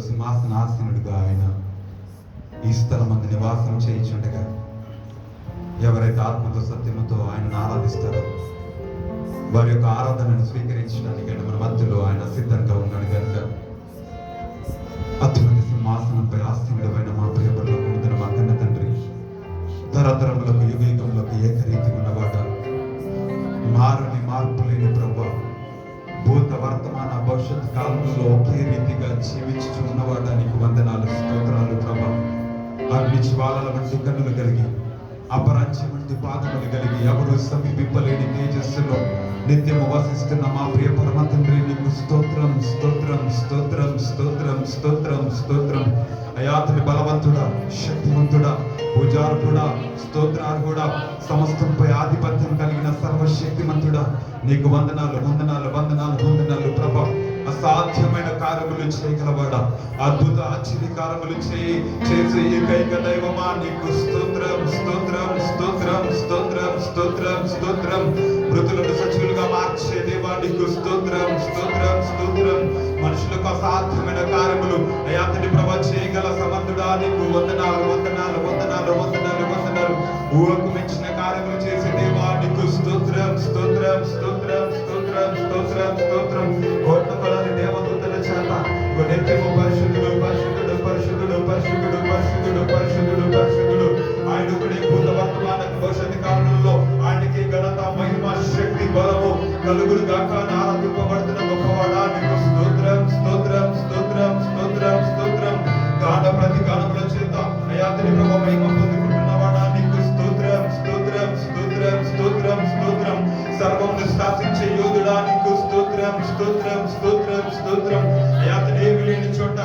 సింహాసనాసీనుడిగా ఆయన ఈ స్థలమందు నివాసం చేయించుండగా ఎవరైతే ఆత్మతో సత్యముతో ఆయనను ఆరాధిస్తారో వారి యొక్క ఆరాధనను స్వీకరించడానికి మన మధ్యలో ఆయన సిద్ధంగా ఉన్నాడు కనుక అత్యున్నత సింహాసనంపై ఆసీనుడైన మా ప్రియపరలోకమున మా కన్న తండ్రి, తరతరములకు యుగ యుగములకు ఏకరీతి ఉన్నవాడా, మారుని మార్పు లేని ప్రభువా, భూత వర్తమాన భవిష్యత్ కాలంలో ఒకే రీతిగా జీవించుచు ఉన్నవాడా, నీకు వందనాలు స్తోత్రాలు ప్రభా. అగ్ని జ్వాలల వంటి కన్నులు కలిగి, అపరాజ్యం వంటి పాదములు కలిగి, ఎవరు సమీపింపలేని తేజస్సులో నిత్యము వసిస్తున్న మా ప్రియ పరమ తండ్రి, నీకు స్తోత్రం స్తోత్రం స్తోత్రం స్తోత్రం స్తోత్రం స్తోత్రం. అయాతని బలవంతుడా, శక్తివంతుడా, పూజార్హుడా, స్తోత్రార్హుడా, సమస్తంపై ఆధిపత్యం కలిగిన సర్వశక్తిమంతుడా, నీకు వందనాలు వందనాలు వందనాలు వందనాలు ప్రభా. అసాధ్యమైన కార్యములు చేయగలవాడా, అద్భుత ఆశ్చర్యకారములు చేసే ఏకైక దైవమా, నీకు స్తోత్రం స్తోత్రం స్తోత్రం స్తోత్రం స్తోత్రం స్తోత్రం. మృతులను సజీవులుగా మార్చే దేవా, నీకు స్తోత్రం స్తోత్రం స్తోత్రం. మనుషులకు అసాధ్యమైన కార్యములు అయాతని ప్రభా చేయగల సమర్థుడా, నీకు వందనాలు వందనాలు వందనాలు వందనాలు వందనాలు. ఊహకు మించిన కార్యములు చేసే దేవా, నీకు స్తోత్రం స్తోత్రం స్తోత్రం స్తోత్రం స్తోత్రం స్తోత్రం. కోట్ల కొలది దేవదూతల చేత నిత్యము పరిశుద్ధుడు పరిశుద్ధుడు పరిశుద్ధుడు పరిశుద్ధుడు పరిశుద్ధుడు పరిశుద్ధుడు పరిశుద్ధుడు. ఆయన ఒకడే భూత వర్తమాన భవిష్యత్ కాలంలో ఆయనకి ఘనత మహిమ శక్తి బలము కలుగులు గాక. ఆరాధింపబడుతున్న గొప్పవాడా, నీకు స్తోత్రం స్తోత్రం స్తోత్రం స్తోత్రం స్తోత్రం. గాన ప్రతి గానముల చేత అయాతని ప్రభ మహిమ పొందుకుంటున్నవాడా, నీకు స్తోత్రం స్తోత్రం స్తోత్రం స్తోత్రం స్తోత్రం. సర్వమును శాసించే యోధుడా, నీకు స్తోత్రం స్తోత్రం స్తోత్రం స్తోత్రం. అయాతని ఏమి లేని చోట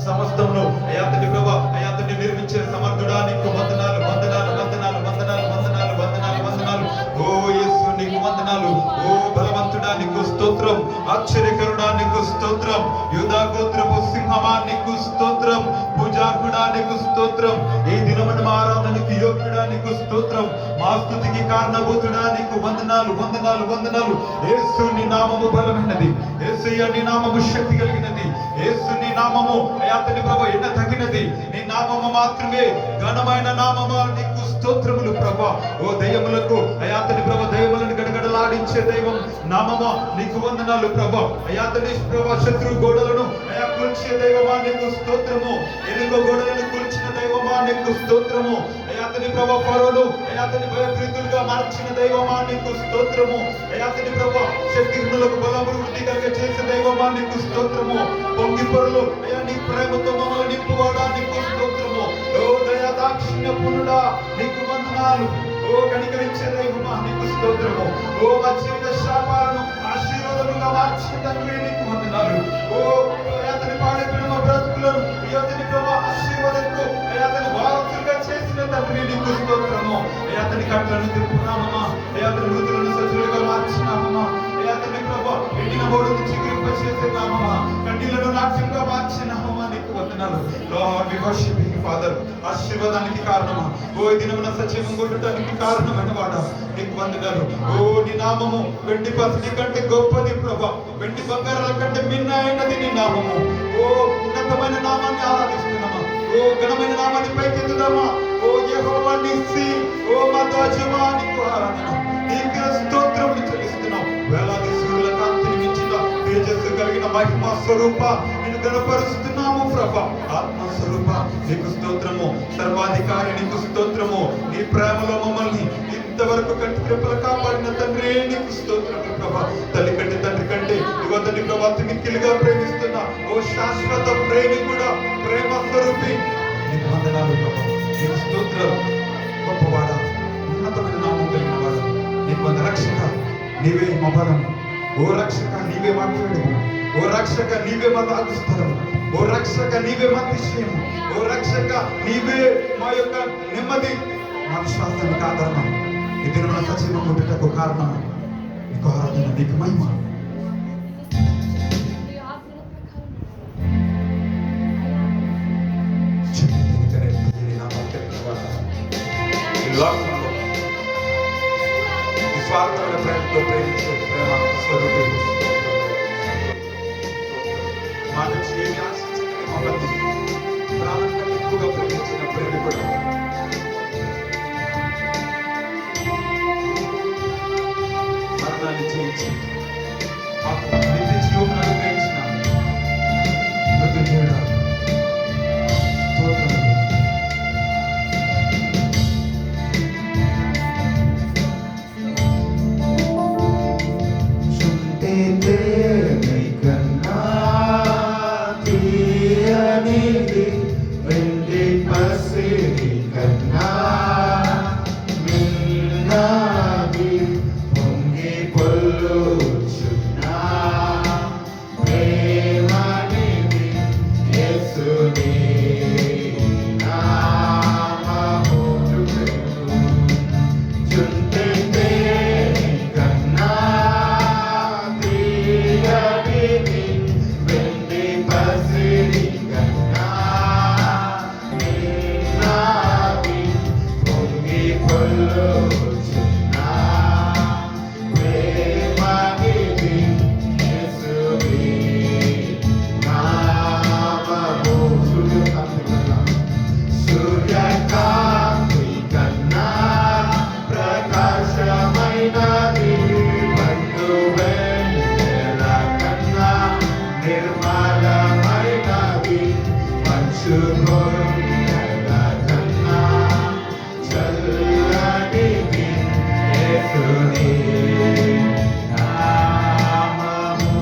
సమస్తంలో అయాతని ప్రభ అయాతని నిర్మించే సమర్థుడా, నీకు వందనాలు వందనాలు వందనాలు వందనాలు వందనాలు వందనాలు వందనాలు. ఓ యేసు నీకు వందనాలు. ఓ బలవంతుడా, నీకు స్తోత్రం. ఆశ్చర్యకరుడా, నీకు స్తోత్రం. యూదా గోత్రపు సింహమా, నీకు స్తోత్రం. పూజార్హుడా, నీకు స్తోత్రం. ఈ దినమున మా ఆరాధనకి యోగ్యుడా, నీకు స్తోత్రం. మా స్తుతికి కారణభూతుడా, నీకు వందనాలు వందనాలు వందనాలు. యేసు నీ నామము బలమైనది, యేసయ్య నీ నామము శక్తి కలిగినది, యేసు నీ నామము అయాతని ప్రభ ఎన్న తగినది. నీ నామము మాత్రమే ఘనమైన నామము, నీకు స్తోత్రములు ప్రభ. ఓ దయ్యములకు అయాతని ప్రభ దయ్యములను గడగడలాడించే దైవం నామమా, నీకు వందనాలు ప్రభ. అయాతని ప్రభ శత్రు గోడలను అయా కూల్చే దైవమా, నీకు స్తోత్రము. ఎనుగో గోడలను కూల్చిన దైవమా, నీకు స్తోత్రము. అయాతని ప్రభ ఫరోను అయాతని భయభీతులుగా మార్చిన దైవమా, నీకు స్తోత్రము. అయాతని ప్రభ శక్తిహీనులకు బలము వృద్ధి కలిగ చేసే దైవమా, నీకు స్తోత్రము. పొంగి పొరలు అయా నీ ప్రేమతో మమ్మల్ని నింపువాడా, నీకు స్తోత్రము. ఓ దయా దాక్షిణ్య పూర్ణుడా, నీకు వందనాలు. ఓ కనికరించే దైవమా, నీకు స్తోత్రము. ఓ మా జీవిత శాపాలను ఆశీర్వాదముగా మార్చిన తండ్రి, నీకు వందనాలు. ఓ అయాతని పాడైపోయిన మా బ్రతుకులను అయాతని ప్రభా ఆశీర్వాదంతో అయాతని వారసులుగా చేసిన తండ్రి, నీకు స్తోత్రము. అయాతని కట్లను తిప్పునామమ్మా, అయాతని మృతులను సజీవులుగా మార్చినామమ్మా, అయాతని ప్రభా ఎండిన బోడును చిగురింప చేసేనామమ్మా, కన్నీళ్లను నాట్యంగా మార్చినామమ్మా, నీకు వందనాలు. Lord we worship you Father. ఆశీర్వాదానికి కారణమా, ఓ దినమున సజీవం కొట్టడానికి కారణమైన వాడా, నీకు వందనాలు. ఓ నీ నామము వెండి పసిడి కంటే గొప్పది ప్రభా, వెండి బంగారాల కంటే మిన్న అయినది నీ నామము. ఓ ఉన్నతమైన నామాన్ని ఆరాధిస్తున్నామా, ఓ ఘనమైన నామాన్ని పైకెత్తుదామా. ఓ యెహోవా నిస్సి, ఓ మా ధ్వజమా, నీకు ఆరాధన, నీకు స్తోత్రములు చెల్లిస్తున్నాం. వేలాది సూర్యుల కాంతిని మించిన తేజస్సు కలిగిన మహిమా స్వరూప నిన్ను గణపరుస్తున్నాము ప్రభా. ఆత్మ స్వరూప నీకు స్తోత్రము. సర్వాధికారి నీకు స్తోత్రము. నీ ప్రేమలో మమ్మల్ని ఇంతవరకు కంటి కృపలు కాపాడిన తండ్రి, నీకు స్తోత్రము ప్రభా. తల్లి కంటే తండ్రి కంటే యువతని ప్రభా మిక్కిలిగా ప్రేమిస్తున్న ఓ శాశ్వత ప్రేమి కూడా ప్రేమ స్వరూపి, నీకు వందనాలు ప్రభా. నీకు స్తోత్రం. గొప్పవాడా, ఉన్నతమైన నామం కలిగిన వాడు, నీకు వంద. రక్షక నీవే మా బలం. ఓ రక్షక నీవే మా కేడుము. ఓ రక్షక నీవే మా దాగుస్థలం. ఓ రక్షక నీవే మా అతిశయం. ఓ రక్షక నీవే మా యొక్క నెమ్మది, మా విశ్వాసానికి ఆధారం. ఈ దినమున సజీవం పుట్టుటకు కారణం, నీకు ఆరాధన, నీకు మహిమ. నిస్వార్థమైన ప్రేమతో ప్రేమించే ప్రేమ స్వరూపి, మా నుంచి ఏమి ఆశించలేదు అవన్నీ ప్రాణం కంటే ఎక్కువగా ప్రేమించిన ప్రేమికుడు మరణాన్ని జయించి నిత్య జీవం అనుగ్రహించిన మృత్యుంజయుడా స్తోత్రములు. చుంటే తేనె కన్నా తీయనిది, వెండి పసిడి కన్నా మిన్నది, పొంగి పొల్లుచున్నా ప్రేమనిది యేసుని నామము. చుంటే తేనె కన్నా తీయనిది, వెండి పసిడి కన్నా మిన్నది, పొంగి పొల్లుచున్నా ప్రేమనిది యేసుని నామము. సూర్యకాంతి కన్నా ప్రకాశమైనది, పండు వెన్నెల కన్నా నిర్మలమైనది, మంచు గొర్రెల కన్నా చల్లనిది యేసుని నామము.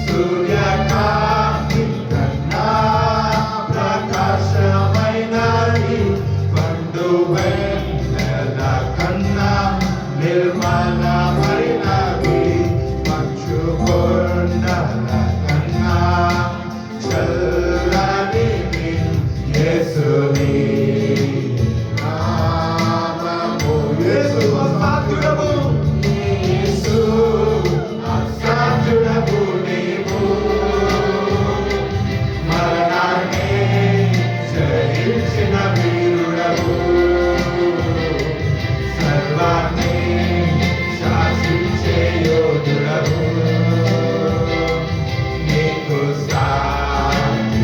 సూర్యకాంతి కన్నా ప్రకాశమైనది, పండు వెన్నెల కన్నా నిర్మలమైనది, మంచు కొండల కన్నా చల్లనిది యేసుని నామము. యేసు అసాధ్యుడవు, యేసు అసాధ్యుడవు నీవు, మరణాన్ని జయించిన వీరుడవు, సర్వాన్ని శాసించే యోధుడవు, నీకు సాటి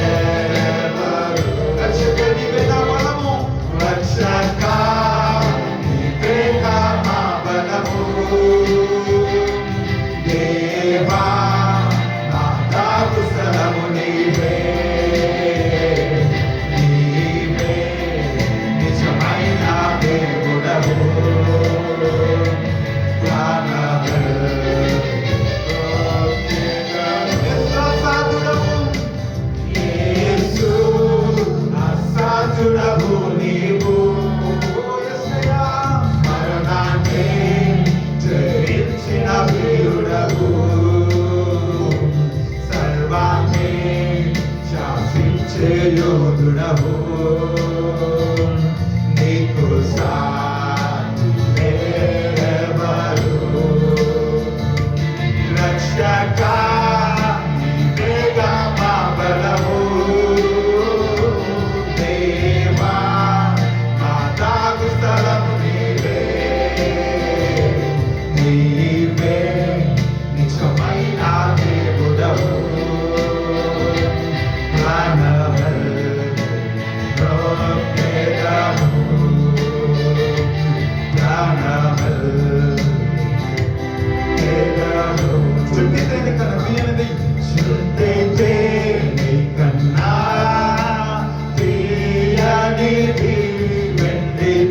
ఎవరు? రక్షక నీవే నా బలము, రక్షక నీవే మా బలము, దేవా నా దాగు స్థలము నీవే, నీవే నిజమైన దేవుడవు, యేసు అసాధ్యుడవు నీవు, మరణాన్ని జయించిన వీరుడవు, సర్వాన్ని శాసించే యోధుడవు, నీకు సాటి ఎవరు? రక్షక నీవేగా మా బలము, దేవా మా దాగు స్థలము నీవే, నీవే నిజమైన దేవుడవు,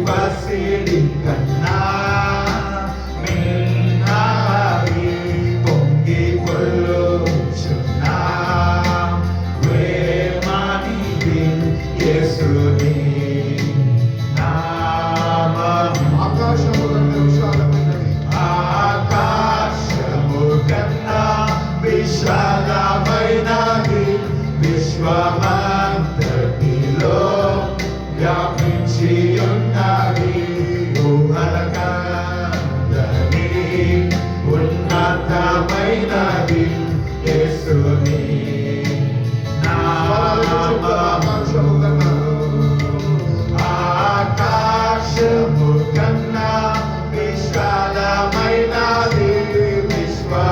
పసిడి కన్నా మిన్నది, పొంగి పొల్లుచున్నా ప్రేమనిది యేసుని నామము. ఆకాశము కన్నా విశాలమైనది, ఆకాశము కన్నా విశాలమైనది, విశ్వమంతటిలో వ్యాపించి ఉన్నది, ఊహలకందని ఉన్నతమైనది యేసుని నామము. ఆకాశము కన్నా విశాలమైనది, విశ్వమంతటిలో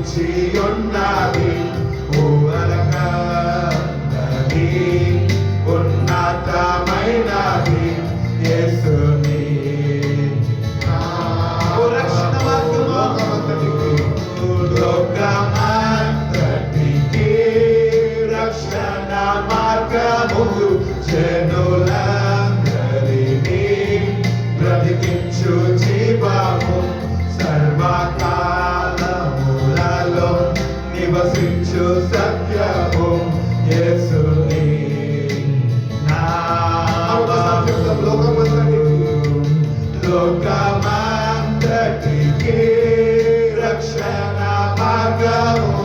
వ్యాపించి ఉన్నది ఊరకన్నది ఉన్నతమైనది యేసుని రక్షణ మార్గము లోకమంతటికి రక్షణ మార్గము జనులందరినీ బ్రతికించు జీవము సర్వకాలములలో నివసించు సత్యము యేసుని లోకమంతటికి రక్షణ మార్గము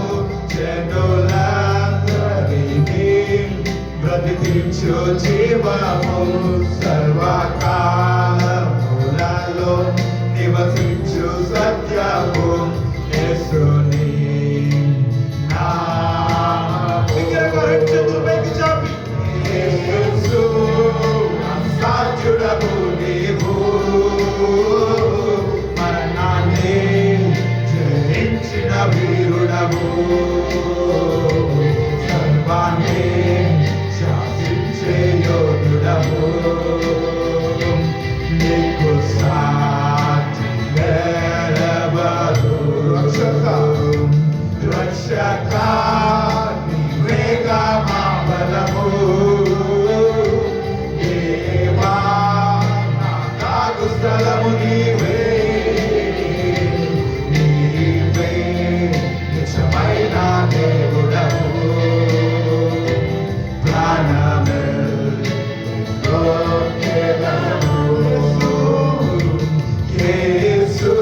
జనులందరినీ బ్రతికించు జీవము సర్వకాలములలో నివసించు సత్యము యేసుని యేసు అసాధ్యుడవు నీవు మరణాన్ని జయించిన వీరుడవు సర్వాన్ని శాసించే యోధుడవు నీకు సాటి వేరెవరు రక్షక నీవేగా మా బలము దేవా నా తాగు స్థలము నీవే నీవే నిజమైన దేవుడవు యేసు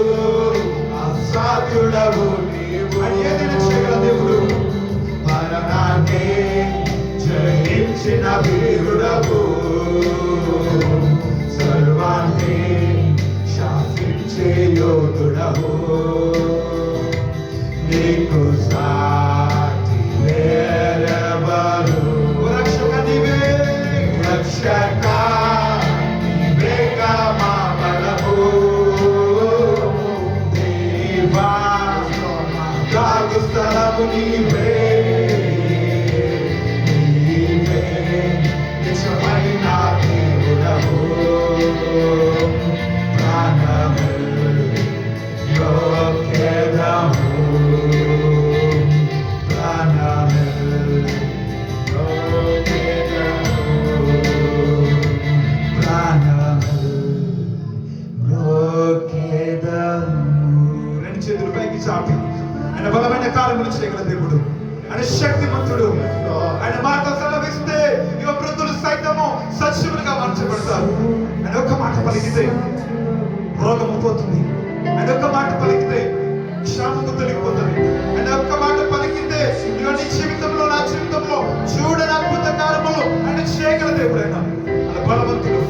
అసాధ్యుడవు నీవు ఏదైనా చేయగల దేవుడు మరణాన్ని జయించిన వీరుడవు సర్వాన్ని శాసించే యోధుడవు నీకు సాటి వేరెవరు రక్షక నీవే రక్షక నీవేగా మా బలము దేవా తాగు స్థలము నీవే నీవే నిజమైన దేవుడవు ప్రాణము లోకెదము ప్రాణము రెండు చేతులు పైకి చాపి ఆయన బలమైన కార్యములు చేయగల దేవుడు ఆయన శక్తిమంతుడు ఆయన మాట సెలవిస్తే ఇక వృద్ధులు సైతము సజీవులుగా మార్చబడతారు ఆయన ఒక్క మాట పలికితే రోగము పోతుంది ఆయన ఒక్క మాట పలికితే క్షామము తొలగిపోతుంది ఆయన ఒక్క మాట పలికితే ఇక నీ జీవితంలో నా జీవితంలో చూడని అద్భుత కార్యములు ఆయన చేయగల దేవుడు ఆయన బలవంతుడు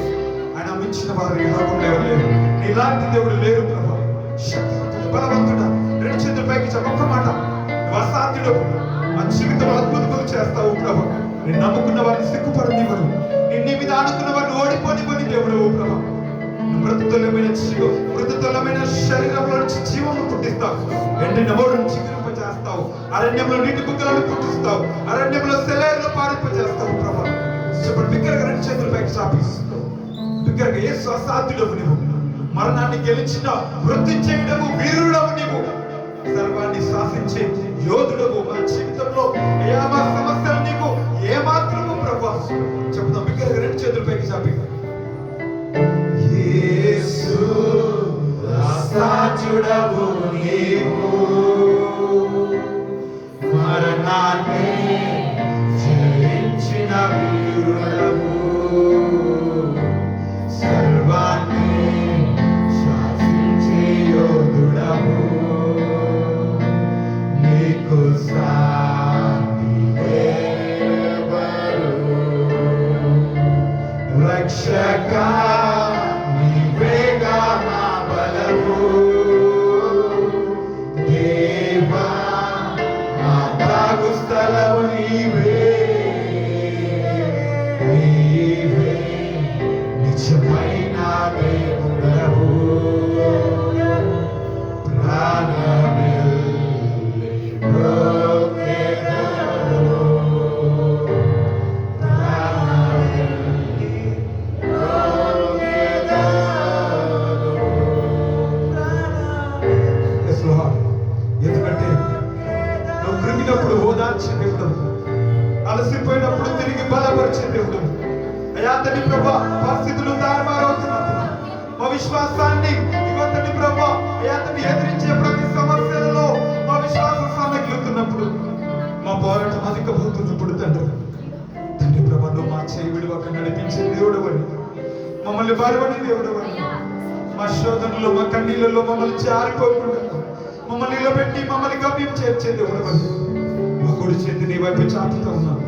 ఆయన మించిన వారు ఈ లోకంలో ఎవరు లేరు ఇలాంటి దేవుడు లేరు ప్రభు శక్తివంతుడు బలవంతుడు రెండు చేతుల పైకి ఒక్క మాట నువ్వు అసాధ్యుడు మా జీవితంలో అద్భుతములు చేస్తావు ప్రభు నేను నమ్ముకున్న వారిని సిగ్గుపడనివ్వడు నీ మీద ఆడుకున్న వారిని ఓడిపోనివ్వని దేవుడు ప్రభు మృతతుల్యమైన శరీరంలో నుంచి జీవము పుట్టిస్తావు ఎండిన ఓడు నుంచి చేస్తావు అరణ్యంలో నీటి బుగ్గలను పుట్టిస్తావు అరణ్యంలో సెలైర్లు పారింపజేస్తావు ప్రభు ఇప్పుడు బిగ్గరగా రెండు చేతులు పైకి చాపిస్తావు బిగ్గరగా యేసు అసాధ్యుడవు నీవు మరణాన్ని గెలిచిన వృద్ధి చేయడము వీరుడవు నీవు సర్వాన్ని శాసించే యోధుడవు మా జీవితంలో ఏ సమస్యలు నీకు ఏ మాత్రము ప్రభు చెప్తాం బిగ్గరగా రెండు చేతులు పైకి చాపి యేసు అసాధ్యుడవు నీవు మరణాన్ని జయించిన వీరుడవు సర్వాన్ని శాసించే యోధుడవు నీకు సాటి వేరెవరు రక్షక నీవేగా మా బలము దేవా నా తాగు స్థలము నీవే ప్రైజ్ లార్డ్. ఎందుకంటే నువ్వు కృంగినప్పుడు ఓదార్చే దేవుడు, అలసిపోయినప్పుడు తిరిగి బలపరిచే దేవుడు. అయ్యా తండ్రి ప్రభా, పరిస్థితులు తారుమారవుతున్నప్పుడు మా విశ్వాసాన్ని ఇగో తండ్రి ప్రభా, అయ్యా తండ్రి ఎదిరించే ప్రతి సమస్యలలో మా విశ్వాసం సన్నగిలుతున్నప్పుడు, మా పోరాటం అధికమవుతున్నప్పుడు తండ్రి ప్రభా, నువ్వు మా చేయి విడువక నడిపించే దేవుడు అని, మమ్మల్ని బరువని దేవుడు అని, మా శోధనలో మా కన్నీళ్ళలో మమ్మల్ని జారిపోకుండా మమ్మల్ని నిలబెట్టి మమ్మల్ని గమ్యం చేర్చే దేవుడు అని, మా కుడి చేతి నీ వైపు చాపుతా ఉన్నాను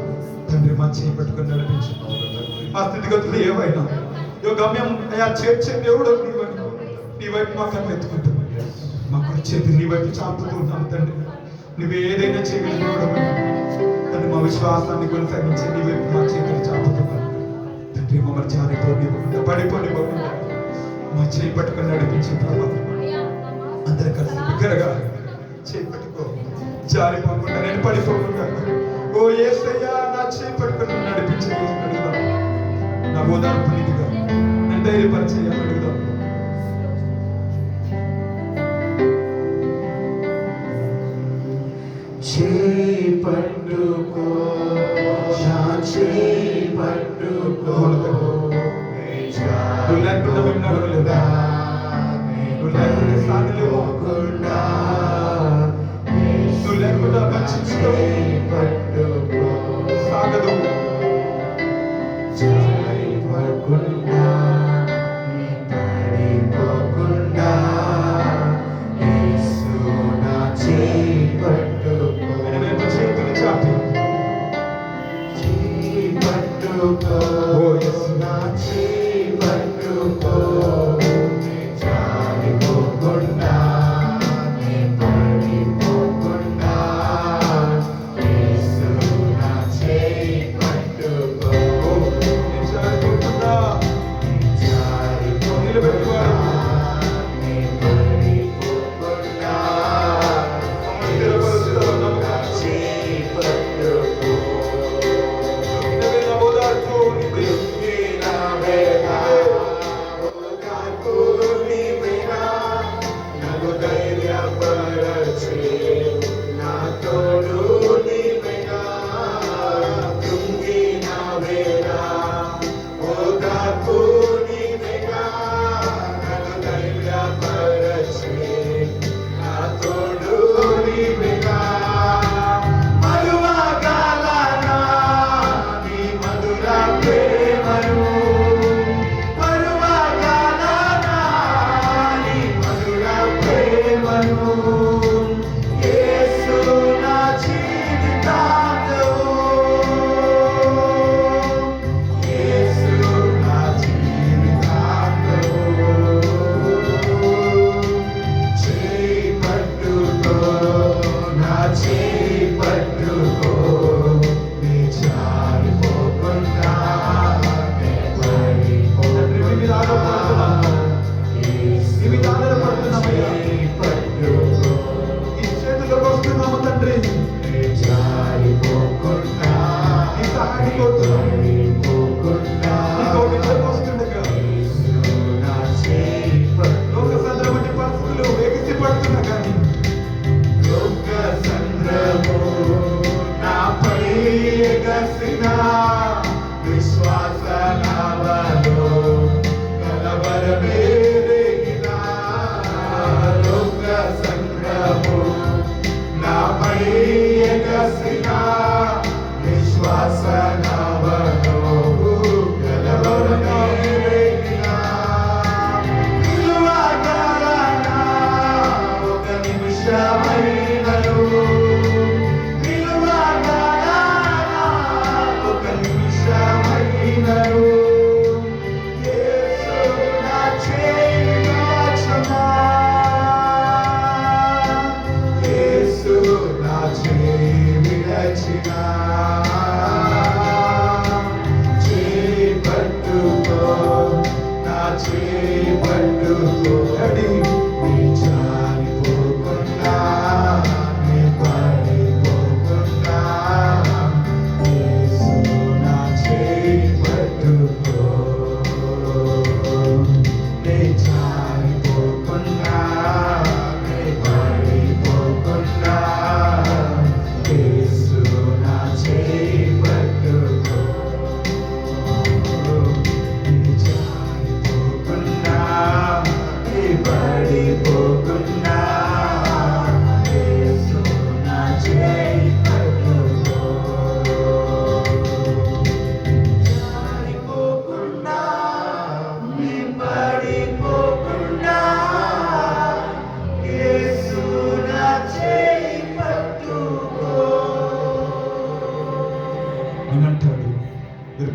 తండ్రి. మా చేయి పట్టుకొని నడిపించు. మా స్థితిగతులు ఏవైనా గమ్యం అయ్యా చేర్చే దేవుడు నీవని, నీ వైపు మా కన్ను ఎత్తుకుంటున్నాను. మా కుడి చేతి నీ వైపు చాపుతూ ఉన్నాను తండ్రి. నువ్వు ఏదైనా చేయగలిగినప్పుడు తండ్రి, మా విశ్వాసాన్ని కొనసాగించి నీ వైపు మా చేతులు చాపుతున్నాను తండ్రి. మమ్మల్ని జారిపోనివ్వకుండా పడిపోనివ్వకుండా మా చేయి పట్టుకొని నడిపించే ప్రభావం అందరూ కలిసి బిగ్గరగా చేయి పట్టుకో, జారిపోకుండా నేను పడిపోకుండా. ఓ యేసయ్యా, నా చేయి పట్టుకొని నడిపించే అడుగుదాం. నా ఓదార్పు నీదిగా నన్ను ధైర్యపరిచేయాలని అడుగుదాం. చేయి పట్టుకో, నా చేయి పట్టుకో, నువ్వు లేకుండా మేము నడవలేదా? నువ్వు లేకుండా సాగలేకుండా, నువ్వు లేకుండా మంచి జీవితం పట్టుకో, సాగదు. జారిపోకుండా, నీ పడిపోకుండా, యేసు నా చేయి పట్టుకో, ఆయన వైపు చేతులు చాపి చేయి పట్టుకో, ఓ యేసు నా చేయి పట్టుకో, నీ జారిపోకుండా, నీ పడిపోకుండా, యేసు నా చేయి పట్టుకో, నేను జారిపోకుండా నిలబెట్టువాడు. నీ పడిపోకుండా, స్థిరపరుచుదల నమ్మకం. చేయి పట్టుకో, ఇదే నా ఓదార్పు నీదే. చేపట్టుకో, నీ జారిపోకుండా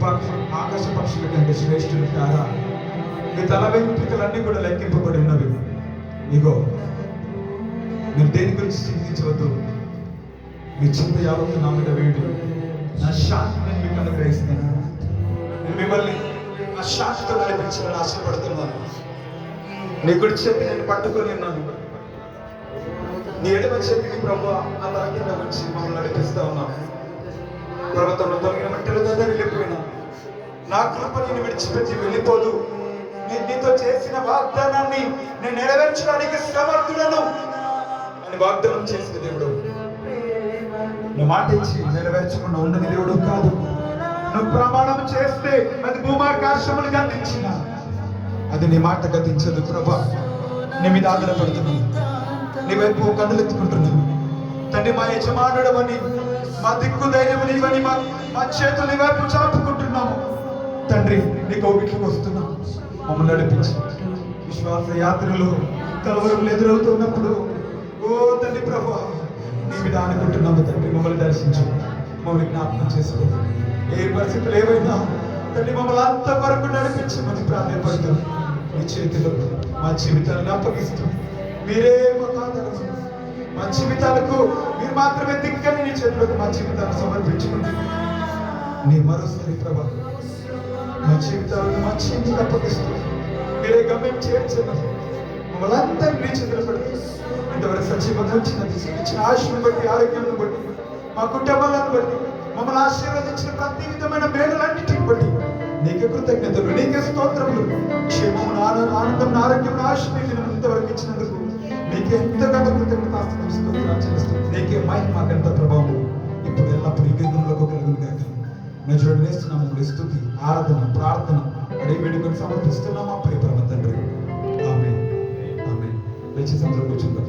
ఆకాశ పక్షుల కంటే శ్రేష్ఠులు కారా? మీ తల వెంట్రుకలన్నీ కూడా లెక్కింపబడి ఉన్నవి. ఇగో మీరు దేని గురించి చింతించవద్దు. మీ చింత యావత్తు నా మీద వేడి. నా శాంతి నేను మీకు అనుగ్రహిస్తున్నాను. నేను మిమ్మల్ని నా శాంతితో నడిపించాలని ఆశపడుతున్నాను. నీ కుడి చేతి నేను పట్టుకొని ఉన్నాను. నీ ఎడమ చేతిని ప్రభు ఆ తల కింద వచ్చి మమ్మల్ని నడిపిస్తా ఉన్నాను. పర్వతంలో తొలగిన మట్టిలో దగ్గర వెళ్ళిపోయినా నా కృప నేను విడిచిపెట్టి వెళ్ళిపోదు. నేను నీతో చేసిన వాగ్దానాన్ని నేను నెరవేర్చడానికి సమర్థుడను అని వాగ్దానం చేసిన దేవుడు. నువ్వు మాట ఇచ్చి నెరవేర్చకుండా ఉండని దేవుడు కాదు. నువ్వు ప్రమాణం చేస్తే అది భూమాకాశములు గతించిన అది నీ మాట గతించదు. ప్రభా, నీ మీద ఆధారపడుతున్నాను. నీ వైపు కన్నులెత్తుకుంటున్నాను. తండ్రి, మా యజమానుడమని, మా దిక్కు ధైర్యం నీవని మా చేతులు నీ వైపు చాపుకుంటున్నాము. తండ్రి, నీ కౌగిట్లకు వస్తున్నాం. మమ్మల్ని నడిపించి విశ్వాస యాత్రలో కలవరం ఎదురవుతున్నప్పుడు ఓ తండ్రి ప్రభా, నీ మీద ఆనుకుంటున్నాము. తండ్రి, మమ్మల్ని దర్శించు, మమ్మల్ని జ్ఞాపకం చేసుకో. ఏ పరిస్థితులు ఏవైనా తండ్రి మమ్మల్ని అంత వరకు నడిపించమని ప్రాధాన్యపడుతూ మీ చేతిలో మా జీవితాలను అప్పగిస్తూ మీరే మాకు ఆధారం. మా జీవితాలకు మీరు మాత్రమే దిక్కని నీ చేతులకు మా జీవితాలను సమర్పించుకుంటూ నీ మరోసారి ప్రభా మా జీవితాలను మా చేతులకు అప్పగిస్తూ మీరే గమ్యం చేర్చమని మమ్మల్ని అందరినీ నీ చేతులు పెడుతూ ఇంతవరకు సజీవంగా ఇచ్చిన ఆశను బట్టి, ఆరోగ్యాన్ని బట్టి, మా కుటుంబాలను బట్టి, మమ్మల్ని ఆశీర్వదించిన ప్రతి విధమైన మేలులన్నిటిని బట్టి నీకే కృతజ్ఞతలు, నీకే స్తోత్రములు. క్షేమమును, ఆనందం, ఆరోగ్యం, ఆశీర్వాదం ఇంతవరకు ఇచ్చినందుకు నీకే ఎంతగానో కృతజ్ఞతాస్తుతులు, స్తోత్రాలు చెల్లిస్తూ నీకే మహిమ, ఘనత, ప్రభావం ఇప్పుడు ఎల్లప్పుడు ఈ యుగంలోకి కలుగును గాక. నజరుడు వేస్తున్నాము స్తుతి, ఆరాధన, ప్రార్థన అడిగి వేడుకొని సమర్పిస్తున్నాము. అప్పటి పరమ తండ్రి. ఆమేన్. ఆమేన్. దయచేసి అందరూ కూర్చుందాం.